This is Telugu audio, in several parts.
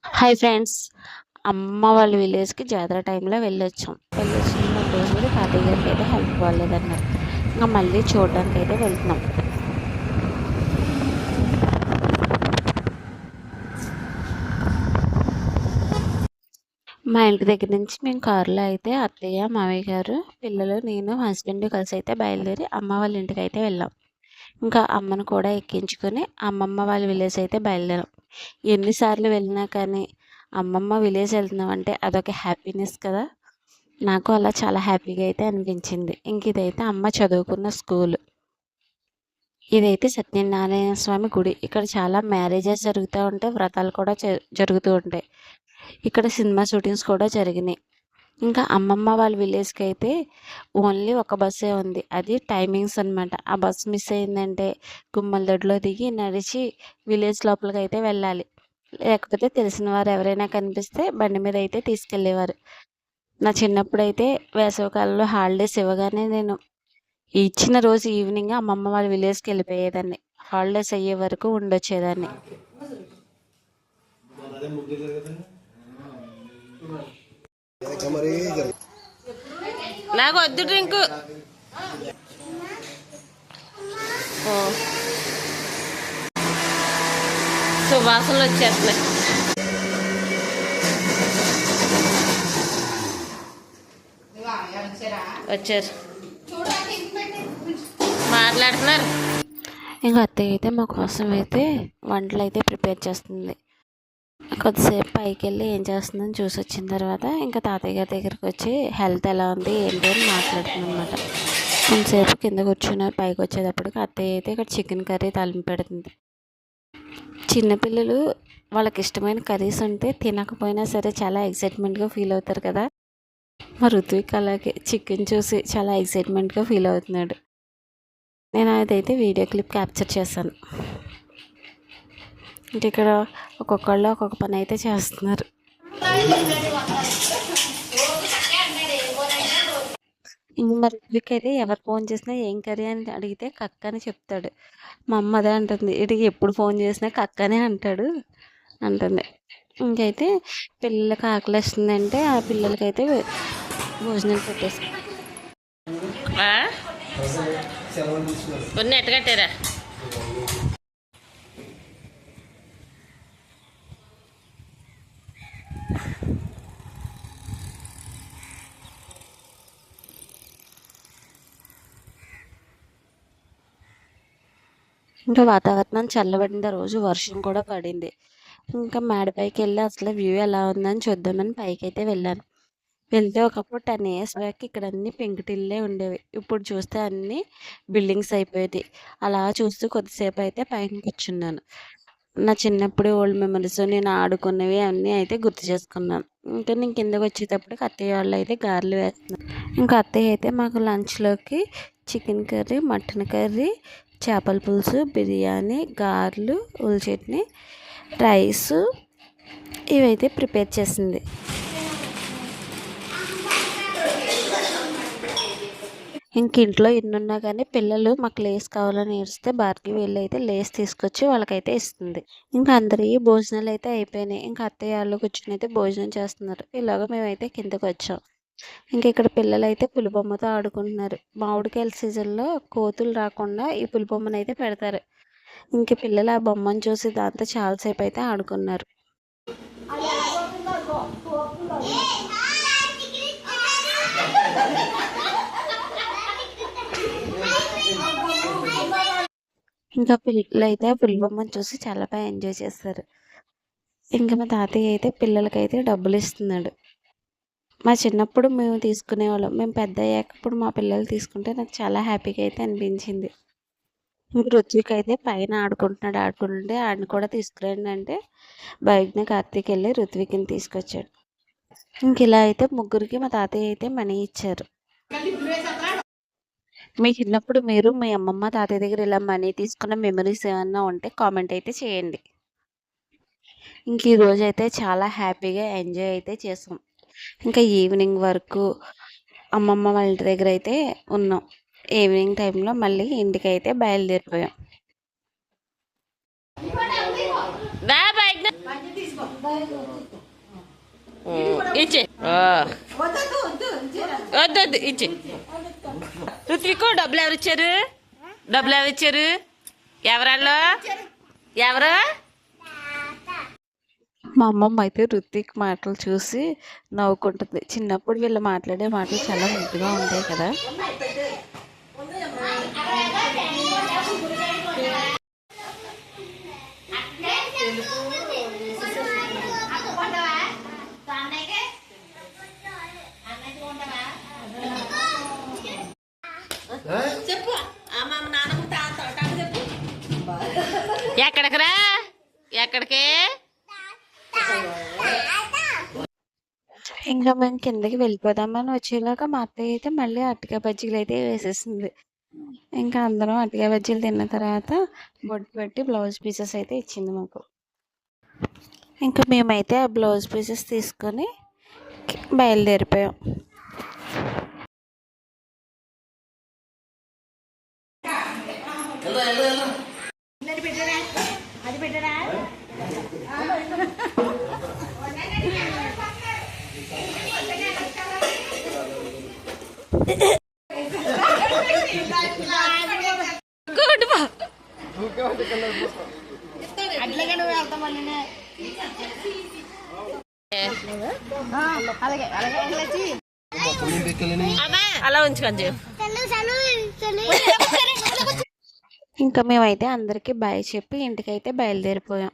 హాయ్ ఫ్రెండ్స్, అమ్మ వాళ్ళ విలేజ్కి జాతర టైంలో వెళ్ళొచ్చిన 2 రోజులకి తాతయ్య గారికి అయితే హెల్త్ బాగాలేదన్నారు. ఇంకా మళ్ళీ చూడడానికి అయితే వెళ్తున్నాం. మా ఇంటి దగ్గర నుంచి మేము కారులో అయితే అత్తయ్య, మావయ్య గారు, పిల్లలు, నేను, హస్బెండ్ కలిసి అయితే బయలుదేరి అమ్మ వాళ్ళ ఇంటికి అయితే వెళ్ళాం. ఇంకా అమ్మను కూడా ఎక్కించుకొని అమ్మమ్మ వాళ్ళ విలేజ్ అయితే బయలుదేరాం. ఎన్నిసార్లు వెళ్ళినా కానీ అమ్మమ్మ విలేజ్ వెళ్తున్నాం అంటే అదొక హ్యాపీనెస్ కదా. నాకు అలా చాలా హ్యాపీగా అయితే అనిపించింది. ఇంక ఇదైతే అమ్మ చదువుకున్న స్కూల్. ఇదైతే సత్యనారాయణ స్వామి గుడి. ఇక్కడ చాలా మ్యారేజెస్ జరుగుతూ ఉంటాయి, వ్రతాలు కూడా జరుగుతూ ఉంటాయి. ఇక్కడ సినిమా షూటింగ్స్ కూడా జరిగినాయి. ఇంకా అమ్మమ్మ వాళ్ళ విలేజ్కి అయితే ఓన్లీ ఒక బస్సే ఉంది. అది టైమింగ్స్ అనమాట. ఆ బస్ మిస్ అయిందంటే గుమ్మలదొడ్లో దిగి నడిచి విలేజ్ లోపలికి అయితే వెళ్ళాలి. లేకపోతే తెలిసిన వారు ఎవరైనా కనిపిస్తే బండి మీద అయితే తీసుకెళ్ళేవారు. నా చిన్నప్పుడైతే వేసవికాలంలో హాలిడేస్ ఇవ్వగానే నేను ఇచ్చిన రోజు ఈవినింగ్ అమ్మమ్మ వాళ్ళ విలేజ్కి వెళ్ళిపోయేదాన్ని. హాలిడేస్ అయ్యే వరకు ఉండొచ్చేదాన్ని. నాకు వద్దు డ్రింక్. సువాసనలు వచ్చేస్తున్నాయి. వచ్చారు, మాట్లాడుతున్నారు. ఇంకా అత్తయ్య అయితే మా కోసం అయితే వంటలు అయితే ప్రిపేర్ చేస్తుంది. కొద్దిసేపు పైకి వెళ్ళి ఏం చేస్తుందని చూసి వచ్చిన తర్వాత ఇంకా తాతయ్య గారి దగ్గరికి వచ్చి హెల్త్ ఎలా ఉంది ఏంటి అని మాట్లాడుతుంది అనమాట. కొంతసేపు కింద కూర్చుని పైకి వచ్చేటప్పటికి అత్తయ్య అయితే ఇక్కడ చికెన్ కర్రీ తాలింపు పెడుతుంది. చిన్నపిల్లలు వాళ్ళకి ఇష్టమైన కర్రీస్ ఉంటే తినకపోయినా సరే చాలా ఎక్సైట్మెంట్గా ఫీల్ అవుతారు కదా. మా ఋత్విక్ అలాగే చికెన్ చూసి చాలా ఎక్సైట్మెంట్గా ఫీల్ అవుతున్నాడు. నేను అదైతే వీడియో క్లిప్ క్యాప్చర్ చేశాను. ఇంక ఇక్కడ ఒక్కొక్కళ్ళు ఒక్కొక్క పని అయితే చేస్తున్నారు. ఇంక మరి ఋత్విక్ అయితే ఎవరు ఫోన్ చేసినా ఏం కర్రీ అని అడిగితే కక్క అని చెప్తాడు. మా అమ్మ అదే అంటుంది, ఇటుకి ఎప్పుడు ఫోన్ చేసినా కక్కనే అంటాడు అంటుంది. ఇంకైతే పిల్లలకి ఆకలి వస్తుందంటే ఆ పిల్లలకైతే భోజనం పెట్టేసి కొన్ని ఎట్టగట్టారా. ఇంకా వాతావరణం చల్లబడింది. ఆ రోజు వర్షం కూడా పడింది. ఇంకా మేడపైకి వెళ్ళి అసలు వ్యూ ఎలా ఉందని చూద్దామని పైకి అయితే వెళ్ళాను. వెళ్తే ఒకప్పుడు 10 ఇయర్స్ బ్యాక్ ఇక్కడ అన్ని పెంకుటిల్లే ఉండేవి. ఇప్పుడు చూస్తే అన్నీ బిల్డింగ్స్ అయిపోయేది. అలా చూస్తూ కొద్దిసేపు అయితే పైన కూర్చున్నాను. నా చిన్నప్పుడు ఓల్డ్ మెమరీస్, నేను ఆడుకున్నవి అన్నీ అయితే గుర్తు చేసుకున్నాను. ఇంకా నేను కిందకి వచ్చేటప్పటికి అత్తయ్య వాళ్ళు అయితే గారెలు వేస్తున్నారు. ఇంకా అత్తయ్య అయితే మాకు లంచ్లోకి చికెన్ కర్రీ, మటన్ కర్రీ, చేపల పులుసు, బిర్యానీ, గారెలు, ఉల్లి చట్నీ, రైసు ఇవైతే ప్రిపేర్ చేసింది. ఇంక ఇంట్లో ఎన్నున్నా కానీ పిల్లలు మాకు లేస్ కావాలని ఏడిస్తే భార్గవి వెళ్ళి అయితే లేస్ తీసుకొచ్చి వాళ్ళకైతే ఇస్తుంది. ఇంకా అందరి భోజనాలు అయితే అయిపోయినాయి. ఇంకా అత్తయ్య వాళ్ళు కూర్చుని అయితే భోజనం చేస్తున్నారు. ఇలాగ మేమైతే కిందకి వచ్చాం. ఇంక ఇక్కడ పిల్లలు అయితే పులిబొమ్మతో ఆడుకుంటున్నారు. మామిడికాయల సీజన్లో కోతులు రాకుండా ఈ పులిబొమ్మను అయితే పెడతారు. ఇంక పిల్లలు ఆ బొమ్మను చూసి దాంతో చాలాసేపు అయితే ఆడుకున్నారు. ఇంకా పిల్లలు అయితే పులిబొమ్మను చూసి చాలా బాగా ఎంజాయ్ చేస్తారు. ఇంకా మా తాతయ్య అయితే పిల్లలకైతే డబ్బులు ఇస్తున్నాడు. మా చిన్నప్పుడు మేము తీసుకునేవాళ్ళం. మేము పెద్ద అయ్యాకప్పుడు మా పిల్లలు తీసుకుంటే నాకు చాలా హ్యాపీగా అయితే అనిపించింది. ఇంక ఋత్విక్ అయితే పైన ఆడుకుంటుంటే ఆడిని కూడా తీసుకురండి అంటే బయటనే కార్తీక్ వెళ్ళి ఋత్విక్ని తీసుకొచ్చాడు. ఇంక ఇలా అయితే ముగ్గురికి మా తాతయ్య అయితే మనీ ఇచ్చారు. మీ చిన్నప్పుడు మీరు మీ అమ్మమ్మ తాతయ్య దగ్గర ఇలా మనీ తీసుకున్న మెమరీస్ ఏమన్నా ఉంటే కామెంట్ అయితే చేయండి. ఇంక ఈరోజు అయితే చాలా హ్యాపీగా ఎంజాయ్ అయితే చేసాం. ఇంకా ఈవినింగ్ వరకు అమ్మమ్మ వాళ్ళ ఇంటి దగ్గర అయితే ఉన్నాం. ఈవినింగ్ టైంలో మళ్ళీ ఇంటికి అయితే బయలుదేరిపోయాం. ఇచ్చే వద్దు ఇచ్చే. రుత్వికు డబ్బులు ఎవరు ఇచ్చారు? డబ్బులు ఎవరు ఇచ్చారు? ఎవరల్లో ఎవరు? మా అమ్మమ్మ అయితే రుత్విక్ మాటలు చూసి నవ్వుకుంటుంది. చిన్నప్పుడు వీళ్ళు మాట్లాడే మాటలు చాలా ముద్దుగా ఉంటాయి కదా. ఎక్కడికి రా? ఎక్కడికి? ఇంకా మేము కిందకి వెళ్ళిపోదామని వచ్చేలాగా మా అత్తయ్య అయితే మళ్ళీ అరటికాయ బజ్జీలు అయితే వేసేసింది. ఇంకా అందరం అరటికాయ బజ్జీలు తిన్న తర్వాత బొట్టు పెట్టి బ్లౌజ్ పీసెస్ అయితే ఇచ్చింది మాకు. ఇంకా మేమైతే ఆ బ్లౌజ్ పీసెస్ తీసుకొని బయలుదేరిపోయాం. అలా ఉంచుకొని ఇంకా మేమైతే అందరికీ బాయ్ చెప్పి ఇంటికైతే బయలుదేరిపోయాం.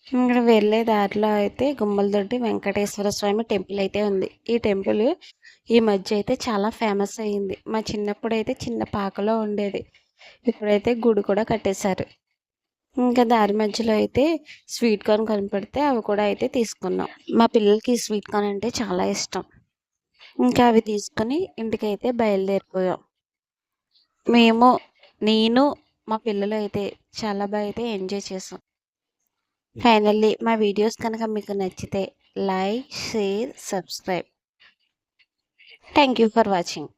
ఇక్కడ వెళ్ళే దారిలో అయితే గుమ్మలదొడ్డి వెంకటేశ్వర స్వామి టెంపుల్ అయితే ఉంది. ఈ టెంపుల్ ఈ మధ్య అయితే చాలా ఫేమస్ అయ్యింది. మా చిన్నప్పుడు అయితే చిన్న పాకలో ఉండేది, ఇప్పుడైతే గుడి కూడా కట్టేశారు. ఇంకా దారి మధ్యలో అయితే స్వీట్ కార్న్ కనపడితే అవి కూడా అయితే తీసుకున్నాం. మా పిల్లలకి ఈ స్వీట్ కార్న్ అంటే చాలా ఇష్టం. ఇంకా అవి తీసుకొని ఇంటికైతే బయలుదేరిపోయాం. నేను మా పిల్లలు అయితే చాలా బాగా అయితే ఎంజాయ్ చేసాం. ఫైనల్లీ మా వీడియోస్ కనుక మీకు నచ్చితే like, share, subscribe. Thank you for watching.